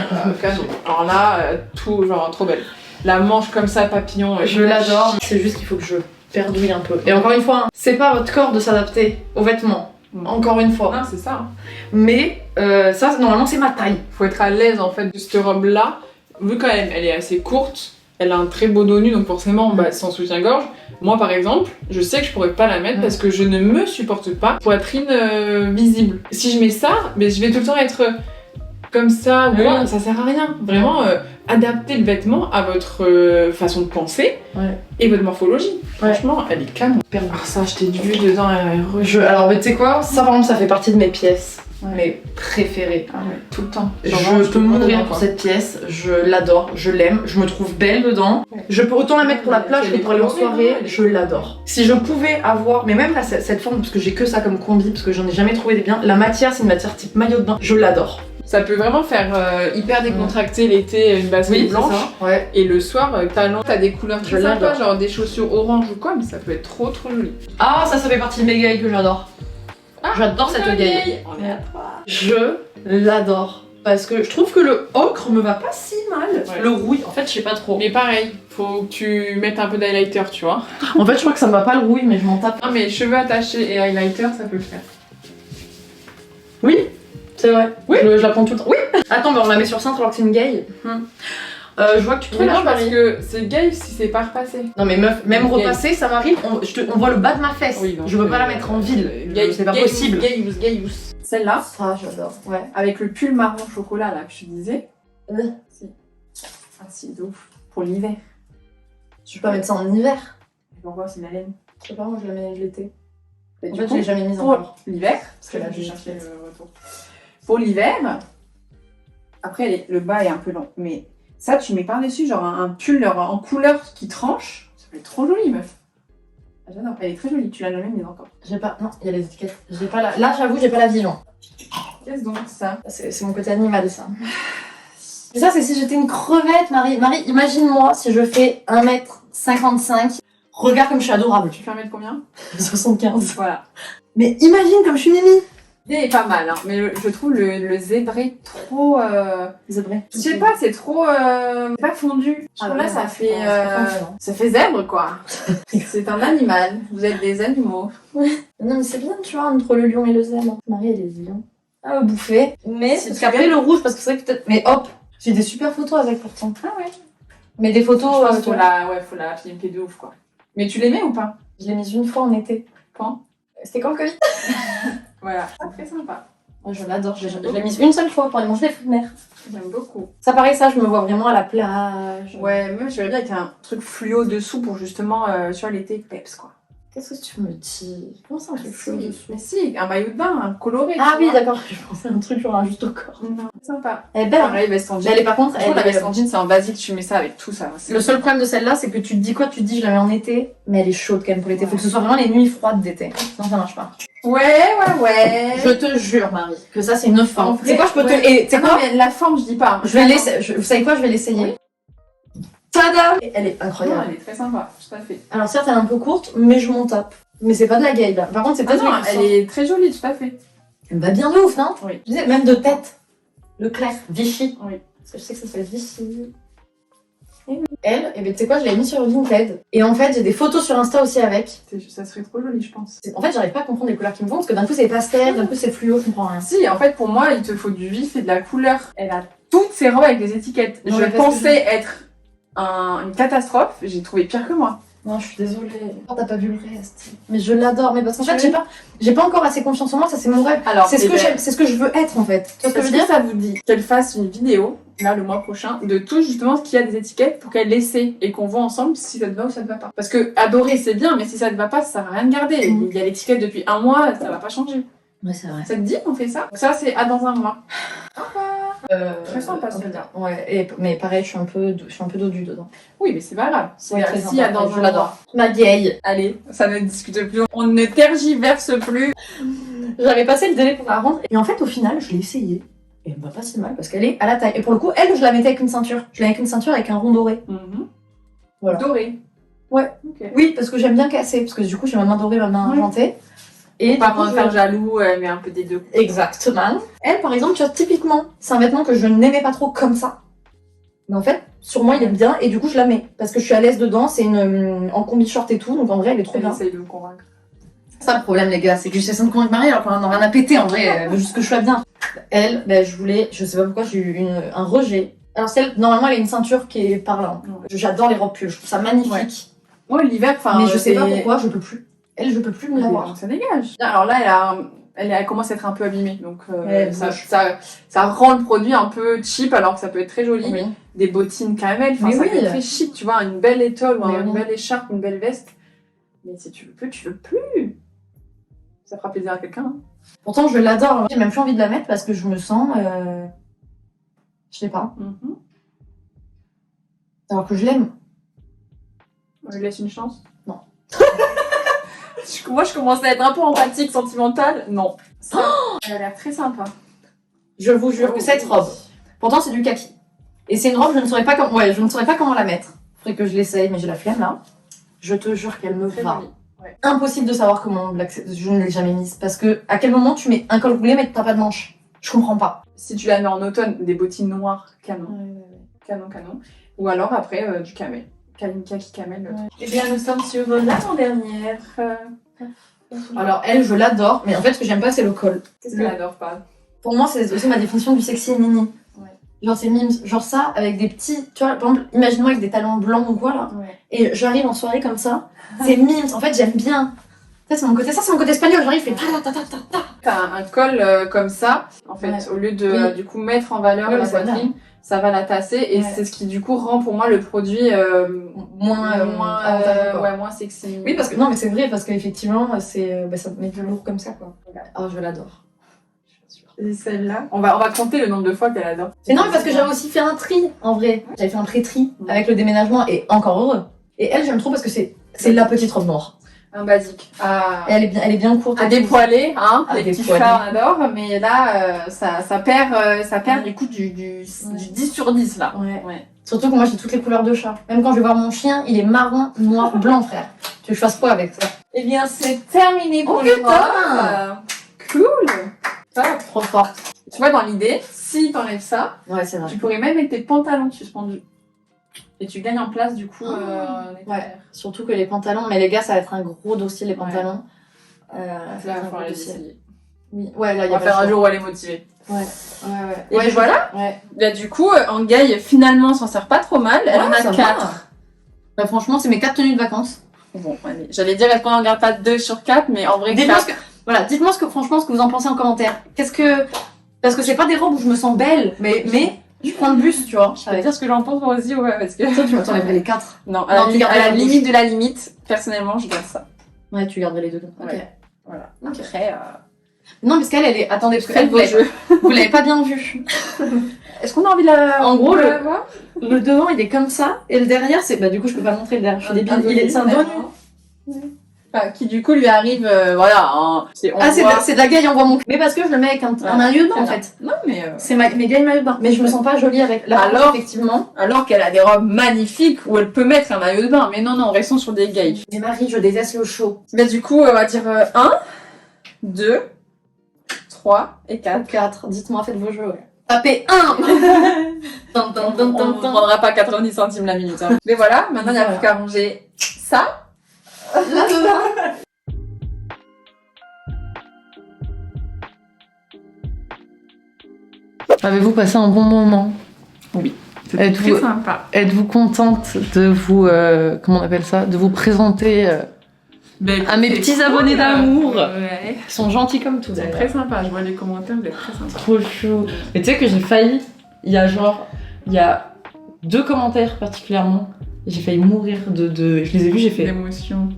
Speaker 2: Alors là, tout genre trop belle. La manche comme ça, papillon.
Speaker 1: Je l'adore. C'est juste qu'il faut que je perdouille un peu. Et encore une fois, c'est pas votre corps de s'adapter aux vêtements. Encore une fois.
Speaker 2: Non, c'est ça.
Speaker 1: Mais ça, normalement, c'est ma taille.
Speaker 2: Faut être à l'aise en fait de cette robe là. Vu quand même, elle est assez courte. Elle a un très beau dos nu, donc forcément, sans soutien-gorge. Moi, par exemple, je sais que je pourrais pas la mettre parce que je ne me supporte pas poitrine visible. Si je mets ça, mais je vais tout le temps être comme ça ou quoi, ça sert à rien. Vraiment, adapter le vêtement à votre façon de penser et votre morphologie. Franchement, elle est canon. Ah, ça, je t'ai vu dedans.
Speaker 1: Alors, mais tu sais quoi, ça par exemple, ça fait partie de mes pièces. Mes préférées.
Speaker 2: Ah ouais, tout le temps.
Speaker 1: Je peux mourir pour cette pièce, je l'adore, je l'aime, je me trouve belle dedans. Je peux autant la mettre pour la plage que pour aller en soirée, je l'adore. Si je pouvais avoir, mais même là, cette forme, parce que j'ai que ça comme combi, parce que j'en ai jamais trouvé des biens, la matière, c'est une matière type maillot de bain, je l'adore.
Speaker 2: Ça peut vraiment faire hyper décontracté l'été, une basket blanche. Et le soir, talon, t'as des couleurs très sympas, genre des chaussures orange ou quoi, mais ça peut être trop joli.
Speaker 1: Ah, ça fait partie de mes gays que j'adore.
Speaker 2: Ah,
Speaker 1: j'adore cette gay.
Speaker 2: On est à 3.
Speaker 1: Je l'adore. Parce que je trouve que le ocre me va pas si mal. Le rouille, en fait, je sais pas trop.
Speaker 2: Mais pareil, faut que tu mettes un peu d'highlighter, tu vois.
Speaker 1: En fait, je crois que ça me va pas le rouille, mais je m'en tape.
Speaker 2: Non, mais cheveux attachés et highlighter, ça peut le faire.
Speaker 1: Oui, c'est vrai. Oui, je la prends tout le temps. Oui. Attends, mais on la met sur cintre alors que c'est une gay. Je vois que tu
Speaker 2: Mais non,
Speaker 1: lâches
Speaker 2: parce
Speaker 1: Marie.
Speaker 2: que c'est gay si c'est pas repassé.
Speaker 1: Non mais meuf, même
Speaker 2: Gay.
Speaker 1: repasser, ça m'arrive, on voit le bas de ma fesse.
Speaker 2: Oui, donc,
Speaker 1: je veux pas la mettre en ville. C'est pas possible.
Speaker 2: Gayous. Celle-là,
Speaker 1: Ça, j'adore. Ouais.
Speaker 2: avec le pull marron chocolat là que je te disais. Si. Ah si, de ouf. Pour l'hiver.
Speaker 1: Je peux pas mettre ça en hiver.
Speaker 2: Pourquoi c'est la laine?
Speaker 1: Je sais pas, moi je la mets l'été.
Speaker 2: Et
Speaker 1: En
Speaker 2: du
Speaker 1: fait,
Speaker 2: coup,
Speaker 1: je l'ai jamais mise
Speaker 2: pour
Speaker 1: encore.
Speaker 2: l'hiver, parce que là je cherchais le retour. Pour l'hiver, après le bas est un peu long, mais ça tu mets par-dessus genre un pull en couleur qui tranche, ça fait trop joli meuf. Ah, j'adore, elle est très jolie, tu l'as jamais mise encore.
Speaker 1: J'ai pas. Non, il y a les étiquettes. J'ai pas la. Là, j'avoue, j'ai pas la vision.
Speaker 2: Qu'est-ce donc ça?
Speaker 1: C'est mon côté animal, ça. Et ça, c'est si j'étais une crevette, Marie. Marie, imagine-moi si je fais 1m55. Regarde comme je suis adorable.
Speaker 2: Tu fais 1 mètre combien?
Speaker 1: 75.
Speaker 2: Voilà.
Speaker 1: Mais imagine comme je suis mimi.
Speaker 2: L'idée est pas mal, hein, mais je trouve le zébré trop...
Speaker 1: Zébré.
Speaker 2: Je sais pas, c'est trop... pas fondu. Je trouve là, ça fait... ça fait zèbre, quoi. C'est un animal. Vous êtes des animaux.
Speaker 1: Non, mais c'est bien, tu vois, entre le lion et le zèbre. Marie, elle est lion. À bouffer. Mais
Speaker 2: Si
Speaker 1: parce
Speaker 2: tu
Speaker 1: qu'après,
Speaker 2: regardes-
Speaker 1: le rouge, parce que c'est vrai que peut-être. Mais hop, j'ai des super photos avec pourtant.
Speaker 2: Ah ouais.
Speaker 1: Mais des
Speaker 2: Je
Speaker 1: photos.
Speaker 2: pense
Speaker 1: tu
Speaker 2: faut
Speaker 1: vois.
Speaker 2: faut la pimper de ouf, quoi. Mais tu l'aimais ou pas?
Speaker 1: Je l'ai mise une fois en été.
Speaker 2: Quand?
Speaker 1: C'était quand le Covid?
Speaker 2: Voilà. C'est très sympa.
Speaker 1: Moi, je l'adore. Je l'ai mise une seule fois pour aller manger des fruits de mer.
Speaker 2: J'aime beaucoup.
Speaker 1: Ça, pareil, ça, je me vois vraiment à la plage.
Speaker 2: Ouais, même j'aurais bien avec un truc fluo dessous pour justement, tu vois, l'été peps, quoi.
Speaker 1: Qu'est-ce que tu me dis? Comment ça, un truc fluo dessous?
Speaker 2: Mais si, un maillot de bain, un coloré.
Speaker 1: Ah
Speaker 2: tu
Speaker 1: oui,
Speaker 2: vois.
Speaker 1: d'accord. Je pensais à un truc genre un juste au corps.
Speaker 2: Non, sympa.
Speaker 1: Elle est belle. Hein.
Speaker 2: Pareil, veste en
Speaker 1: Mais
Speaker 2: jean.
Speaker 1: elle est par contre,
Speaker 2: Franchement, la
Speaker 1: elle
Speaker 2: veste en
Speaker 1: est...
Speaker 2: jean, c'est en basique, tu mets ça avec tout ça.
Speaker 1: Le seul problème de celle-là, c'est que tu te dis quoi? Tu te dis je la mets en été, mais elle est chaude quand même pour l'été. Faut que ce soit vraiment les nuits froides d'été. Sinon, ça marche pas.
Speaker 2: Ouais.
Speaker 1: Je te jure, Marie, que ça, c'est une forme. C'est quoi, je peux te...
Speaker 2: Ouais.
Speaker 1: Et tu sais
Speaker 2: Ah non,
Speaker 1: quoi?
Speaker 2: mais la forme, je dis pas.
Speaker 1: Je vais l'essayer. Vous savez quoi? Je vais l'essayer. Tada! Elle est
Speaker 2: Non,
Speaker 1: incroyable.
Speaker 2: elle est très sympa, tout à fait.
Speaker 1: Alors certes, elle est un peu courte, mais je m'en tape. Mais c'est pas de la gay, là. Par contre, c'est
Speaker 2: Ah
Speaker 1: peut-être
Speaker 2: non,
Speaker 1: moi qui
Speaker 2: elle
Speaker 1: sens.
Speaker 2: est très jolie, tout à fait.
Speaker 1: Elle me va bien de ouf, non?
Speaker 2: Oui.
Speaker 1: Je disais, même de tête. Le clair, Vichy.
Speaker 2: Oui.
Speaker 1: Parce que je sais que ça s'appelle Vichy. Elle, et ben tu sais quoi, je l'ai mis sur Vinted. Et en fait, j'ai des photos sur Insta aussi avec.
Speaker 2: Ça serait trop joli, je pense.
Speaker 1: En fait, j'arrive pas à comprendre les couleurs qui me vont, parce que d'un coup c'est pastel, d'un coup c'est fluo, je comprends rien.
Speaker 2: Si, en fait, pour moi, il te faut du vif et de la couleur. Elle a toutes ses robes avec des étiquettes.
Speaker 1: Non,
Speaker 2: Je
Speaker 1: mais parce
Speaker 2: pensais être une catastrophe, j'ai trouvé pire que moi.
Speaker 1: Non, je suis désolée. Oh, t'as pas vu le reste. Mais je l'adore, mais parce qu'en fait, j'ai pas encore assez confiance en moi, ça c'est mon rêve.
Speaker 2: Alors,
Speaker 1: C'est ce que j'aime, c'est ce que je veux être en fait. Tu vois ce que je veux dire?
Speaker 2: ça vous dit qu'elle fasse une vidéo, là, le mois prochain, de tout justement ce qu'il y a des étiquettes pour qu'elle l'essaie et qu'on voit ensemble si ça te va ou ça te va pas. Parce que adorer, c'est bien, mais si ça te va pas, ça sert à rien de garder. Il y a l'étiquette depuis un mois, ça va pas changer.
Speaker 1: Ouais, c'est vrai.
Speaker 2: Ça te dit, on fait ça? Donc ça, c'est dans un mois. Très sympa,
Speaker 1: c'est
Speaker 2: celle-là.
Speaker 1: Ouais, mais pareil, je suis un peu dodu dedans.
Speaker 2: Oui, mais c'est pas grave.
Speaker 1: Ouais, très
Speaker 2: S'il y a
Speaker 1: sympa.
Speaker 2: dans
Speaker 1: Je
Speaker 2: un mois.
Speaker 1: l'adore. Ma gay.
Speaker 2: Allez, ça ne discute plus. On ne tergiverse plus.
Speaker 1: J'avais passé le délai pour la rendre. Et en fait, au final, je l'ai essayé. Et elle me va pas si mal parce qu'elle est à la taille. Et pour le coup, elle, je la mettais avec une ceinture. Je l'avais avec une ceinture avec un rond doré. Voilà.
Speaker 2: Doré.
Speaker 1: Ouais.
Speaker 2: Ok.
Speaker 1: Oui, parce que j'aime bien casser. Parce que du coup, j'ai ma main dorée, ma main
Speaker 2: Ouais.
Speaker 1: argentée. Et
Speaker 2: Pas
Speaker 1: du coup,
Speaker 2: pour faire jaloux, mais un peu des deux.
Speaker 1: Exactement. Elle, par exemple, tu vois, typiquement, c'est un vêtement que je n'aimais pas trop comme ça. Mais en fait, sur moi, il est bien et du coup, je la mets. Parce que je suis à l'aise dedans, c'est une en combi short et tout, donc en vrai, elle est trop
Speaker 2: Elle
Speaker 1: bien.
Speaker 2: essaye de me convaincre.
Speaker 1: Ça, le problème, les gars, c'est que j'essaie de me convaincre Marie alors qu'on en a rien à péter en vrai, elle veut juste que je sois bien. Elle, ben, je sais pas pourquoi, j'ai eu un rejet. Alors, normalement, elle a une ceinture qui est par là.
Speaker 2: Ouais.
Speaker 1: J'adore les robes pulls, je trouve ça magnifique.
Speaker 2: Ouais. Moi, l'hiver, enfin.
Speaker 1: Mais je sais pas pourquoi, je peux plus. Elle, je peux plus me l'avoir.
Speaker 2: Ça dégage. Alors là, elle commence à être un peu abîmée. Donc,
Speaker 1: Elle
Speaker 2: ça rend le produit un peu cheap alors que ça peut être très joli.
Speaker 1: Oui.
Speaker 2: Des bottines camel, enfin,
Speaker 1: Mais
Speaker 2: ça
Speaker 1: oui.
Speaker 2: peut être très chic, tu vois, une belle étole ou
Speaker 1: Mais
Speaker 2: une
Speaker 1: oui.
Speaker 2: belle écharpe, une belle veste. Mais si tu veux plus, tu veux plus. Ça fera plaisir à quelqu'un. Hein.
Speaker 1: Pourtant, je l'adore. J'ai même plus envie de la mettre parce que je me sens. Je sais pas. Alors que je l'aime.
Speaker 2: On lui laisse une chance?
Speaker 1: Non.
Speaker 2: Moi, je commence à être un peu empathique, sentimentale. Non. Ça, elle a l'air très sympa.
Speaker 1: Je vous jure que cette robe, pourtant c'est du kaki. Et c'est une robe, je ne saurais pas comment la mettre. Faudrait que je l'essaye, mais j'ai la flemme là. Je te jure qu'elle me
Speaker 2: Très
Speaker 1: va.
Speaker 2: jolie. Ouais.
Speaker 1: Impossible de savoir comment l'accès. Je ne l'ai jamais mise. Parce que à quel moment tu mets un col roulé mais t'as pas de manche? Je comprends pas.
Speaker 2: Si tu la mets en automne, des bottines noires, canon. Canon. Ou alors après, du camel. Kaki camel.
Speaker 1: Ouais.
Speaker 2: Eh bien, nous sommes sur l'avant-dernière.
Speaker 1: Alors elle, je l'adore, mais en fait ce que j'aime pas c'est le col.
Speaker 2: Qu'est-ce qu'elle adore pas?
Speaker 1: Pour moi c'est aussi ma définition du sexy mini.
Speaker 2: Ouais.
Speaker 3: Genre c'est mimes, genre ça avec des petits, tu vois, par exemple, imagine-moi avec des talons blancs ou quoi là, et j'arrive en soirée comme ça, c'est mimes, en fait j'aime bien. Ça c'est mon côté espagnol, j'arrive, je fais ta.
Speaker 2: T'as un col comme ça, en fait, au lieu de du coup mettre en valeur la poitrine, ça va la tasser et c'est ce qui du coup rend pour moi le produit moins sexy.
Speaker 3: Oui parce que non mais c'est vrai parce qu'effectivement c'est ça met du lourd comme ça quoi. Oh je l'adore.
Speaker 2: Et celle-là, on va compter le nombre de fois qu'elle adore.
Speaker 3: Mais non mais parce que j'avais aussi fait un tri en vrai. J'avais fait un pré-tri avec le déménagement et encore heureux. Et elle j'aime trop parce que c'est la petite robe noire.
Speaker 2: Un basique.
Speaker 3: Et elle est bien courte.
Speaker 2: À dépoiler, hein.
Speaker 3: À
Speaker 2: les petits
Speaker 3: dépoiler.
Speaker 2: chats on adore, mais là ça perd du coup du 10 sur 10 là.
Speaker 3: Ouais. Surtout que moi j'ai toutes les couleurs de chat. Même quand je vais voir mon chien, il est marron, noir, blanc frère. Tu veux que je fasse quoi avec ça?
Speaker 2: Eh bien c'est terminé pour les robes. Cool.
Speaker 3: Trop forte.
Speaker 2: Tu vois dans l'idée, si t'enlèves ça,
Speaker 3: Ouais c'est vrai.
Speaker 2: tu pourrais même mettre tes pantalons suspendus. Et tu gagnes en place du coup.
Speaker 3: Ouais. Surtout que les pantalons, mais les gars ça va être un gros dossier les pantalons.
Speaker 2: Là il va falloir les essayer.
Speaker 3: Oui. Ouais là il y
Speaker 2: On
Speaker 3: a
Speaker 2: va faire un jour où elle est motivée.
Speaker 3: Ouais.
Speaker 2: Et puis voilà.
Speaker 3: Ouais.
Speaker 2: Là du coup Angueille finalement s'en sert pas trop mal. Elle en a
Speaker 3: ça
Speaker 2: 4.
Speaker 3: va. Bah franchement c'est mes 4 tenues de vacances.
Speaker 2: Bon, allez. J'allais dire est-ce qu'on en garde pas 2 sur 4, mais en vrai
Speaker 3: dites-moi franchement ce que vous en pensez en commentaire. Parce que c'est pas des robes où je me sens belle, mais je prends le bus, tu vois.
Speaker 2: Je vais dire ce que j'en pense moi aussi, ouais, parce que...
Speaker 3: Toi, tu m'enlèverais les 4.
Speaker 2: Non,
Speaker 3: tu gardes
Speaker 2: à la
Speaker 3: la
Speaker 2: limite de la limite, personnellement, je garde ça.
Speaker 3: Ouais, tu garderais les deux. Ok.
Speaker 2: Ouais. Voilà.
Speaker 3: Okay.
Speaker 2: Après,
Speaker 3: non, parce qu'elle est... Attendez, parce que
Speaker 2: faites vos jeux.
Speaker 3: Vous l'avez pas bien vu.
Speaker 2: Est-ce qu'on a envie de la...
Speaker 3: En gros,
Speaker 2: la voir
Speaker 3: le devant, il est comme ça, et le derrière, c'est... Bah, du coup, je peux pas montrer le derrière. Je suis débile. C'est un dos nu.
Speaker 2: Enfin, qui du coup lui arrive, voilà. Hein, c'est
Speaker 3: de la gaille, on voit mon... Mais parce que je le mets avec un maillot de bain, en fait.
Speaker 2: Non, mais...
Speaker 3: C'est mes gailles maillot de bain. Mais je me sens pas jolie avec... Là,
Speaker 2: alors,
Speaker 3: effectivement...
Speaker 2: Alors qu'elle a des robes magnifiques où elle peut mettre un maillot de bain. Mais non, restons sur des gailles.
Speaker 3: Mais Marie, je déteste le chaud.
Speaker 2: Mais du coup, on va dire 1, 2, 3 et 4.
Speaker 3: 4. Dites-moi, faites vos jeux, ouais. Tapez 1.
Speaker 2: On ne prendra pas 90 centimes la minute. Hein. Mais voilà, maintenant il n'y a plus qu'à ranger ça.
Speaker 3: Là-dedans.
Speaker 1: Avez-vous passé un bon moment?
Speaker 2: Oui. C'était très sympa.
Speaker 1: Êtes-vous contente de vous... comment on appelle ça? De vous présenter à mes petits abonnés d'amour.
Speaker 2: Ouais.
Speaker 1: Ils sont gentils comme tout.
Speaker 2: C'est très sympa, je vois les commentaires, vous êtes très sympa.
Speaker 1: Trop chou. Et tu sais que j'ai failli... Il y a 2 commentaires particulièrement. J'ai failli mourir de... Je les ai vus, j'ai fait...
Speaker 2: D'émotion.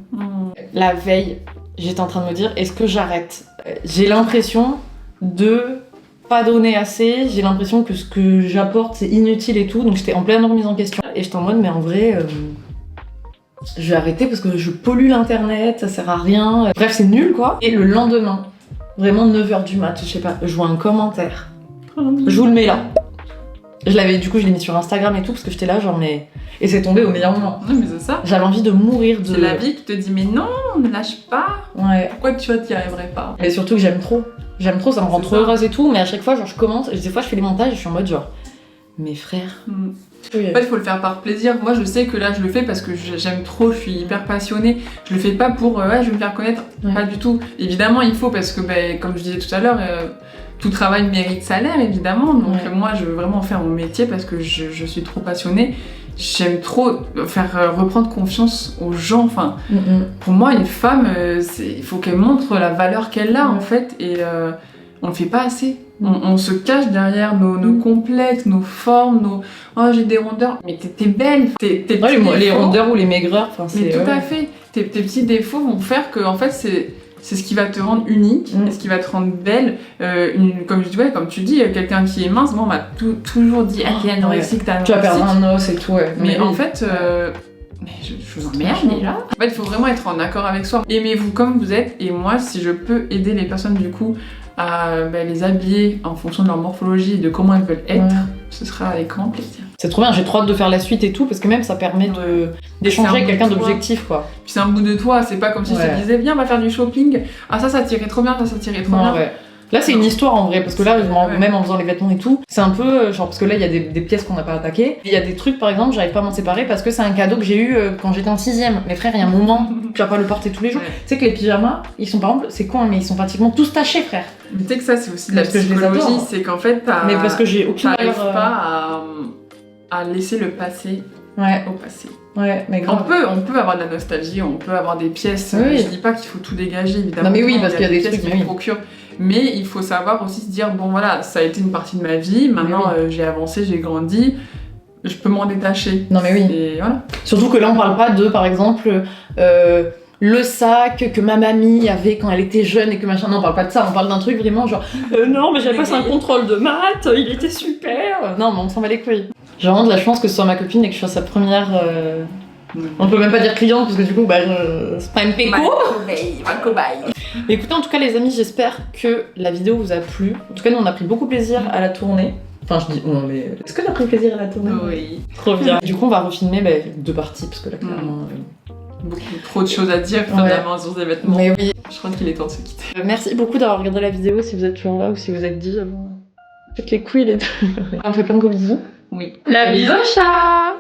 Speaker 1: La veille, j'étais en train de me dire, est-ce que j'arrête? J'ai l'impression de pas donner assez, j'ai l'impression que ce que j'apporte c'est inutile et tout, donc j'étais en pleine remise en question. Et j'étais en mode, mais en vrai, je vais arrêter parce que je pollue l'internet, ça sert à rien. Bref, c'est nul quoi. Et le lendemain, vraiment 9h du mat, je sais pas, je vois un commentaire. Je vous le mets là. Je l'ai mis sur Instagram et tout parce que j'étais là genre mais... Et c'est tombé au meilleur moment.
Speaker 2: Non mais c'est ça.
Speaker 1: J'avais envie de mourir de...
Speaker 2: C'est la vie qui te dit mais non, ne lâche pas.
Speaker 1: Ouais.
Speaker 2: Pourquoi tu vois t'y arriverais pas?
Speaker 1: Et surtout que j'aime trop, ça me rend trop heureuse et tout, mais à chaque fois genre je commence, et des fois je fais les montages et je suis en mode genre... Mes frères...
Speaker 2: En fait, il faut le faire par plaisir. Moi, je sais que là, je le fais parce que j'aime trop, je suis hyper passionnée. Je le fais pas pour, ouais, je vais me faire connaître.
Speaker 1: Ouais.
Speaker 2: Pas du tout. Évidemment, il faut parce que, comme je disais tout à l'heure, tout travail mérite salaire, évidemment. Donc, moi, je veux vraiment faire mon métier parce que je suis trop passionnée. J'aime trop faire reprendre confiance aux gens. Enfin, pour moi, une femme, il faut qu'elle montre la valeur qu'elle a, en fait. Et on le fait pas assez. On se cache derrière nos complexes, nos formes, oh j'ai des rondeurs. Mais t'es belle, tes petits défauts,
Speaker 1: les rondeurs ou les maigreurs, enfin c'est...
Speaker 2: Mais tout à fait, tes petits défauts vont faire que en fait c'est ce qui va te rendre unique, et ce qui va te rendre belle. Comme tu dis, quelqu'un qui est mince, moi on m'a toujours dit ah t'es anorexique, t'as
Speaker 1: tu vas perdre un os et tout, ouais.
Speaker 2: Mais en fait... Mais je vous emmerde déjà. En fait, il faut vraiment être en accord avec soi. Aimez-vous comme vous êtes, et moi, si je peux aider les personnes du coup à les habiller en fonction de leur morphologie et de comment elles veulent être, ce sera avec grand plaisir.
Speaker 1: C'est trop bien, j'ai trop hâte de faire la suite et tout, parce que même ça permet d'échanger avec quelqu'un d'objectif quoi.
Speaker 2: Puis c'est un bout de toi, c'est pas comme si je te disais viens on va faire du shopping, ah ça tirait trop bien, ça tirait trop bien.
Speaker 1: Ouais. Là, c'est une histoire en vrai, parce que là,
Speaker 2: Ouais.
Speaker 1: même en faisant les vêtements et tout, c'est un peu genre, parce que là, il y a des pièces qu'on n'a pas attaquées. Il y a des trucs, par exemple, j'arrive pas à m'en séparer parce que c'est un cadeau que j'ai eu quand j'étais en 6ème. Mais frère, il y a un moment, tu vas pas le porter tous les jours.
Speaker 2: Ouais.
Speaker 1: Tu sais que les pyjamas, ils sont par exemple, c'est con, mais ils sont pratiquement tous tachés, frère.
Speaker 2: Mais tu sais que ça, c'est aussi de la
Speaker 1: Parce que je les
Speaker 2: psychologie,
Speaker 1: adore.
Speaker 2: c'est qu'en fait,
Speaker 1: Mais parce que j'ai aucune
Speaker 2: t'arrives
Speaker 1: valeur,
Speaker 2: pas à laisser le passé
Speaker 1: Ouais,
Speaker 2: au passé.
Speaker 1: ouais, mais grave.
Speaker 2: On peut avoir de la nostalgie, on peut avoir des pièces.
Speaker 1: Oui.
Speaker 2: Je dis pas qu'il faut tout dégager, évidemment.
Speaker 1: Non, mais oui, parce qu'il y a des
Speaker 2: pièces
Speaker 1: trucs,
Speaker 2: qui
Speaker 1: oui.
Speaker 2: me procurent. Mais il faut savoir aussi se dire, bon voilà, ça a été une partie de ma vie, maintenant j'ai avancé, j'ai grandi, je peux m'en détacher.
Speaker 1: Non, mais oui.
Speaker 2: Et voilà.
Speaker 1: Surtout que là, on parle pas de, par exemple, le sac que ma mamie avait quand elle était jeune et que machin. Non, on parle pas de ça, on parle d'un truc vraiment genre non, mais j'avais passé un contrôle de maths, il était super. Non, mais on s'en bat les couilles. J'ai vraiment de la chance que ce soit ma copine et que je sois sa première. On peut même pas dire cliente parce que du coup, bah, c'est pas une péco.
Speaker 2: Ma cobaye.
Speaker 1: Mais écoutez, en tout cas, les amis, j'espère que la vidéo vous a plu. En tout cas, nous, on a pris beaucoup plaisir à la tourner. Enfin, je dis on, mais est-ce que t'as pris plaisir à la tourner?
Speaker 2: Oui.
Speaker 1: Trop bien. Du coup, on va refilmer deux parties parce que là, clairement.
Speaker 2: Beaucoup trop de choses à dire finalement sur ces vêtements.
Speaker 1: Mais oui.
Speaker 2: Je crois qu'il est temps de se quitter.
Speaker 1: Merci beaucoup d'avoir regardé la vidéo si vous êtes toujours là ou si vous êtes dit faites les couilles les deux. On fait plein de gros bisous.
Speaker 2: Oui.
Speaker 1: La bise au chat.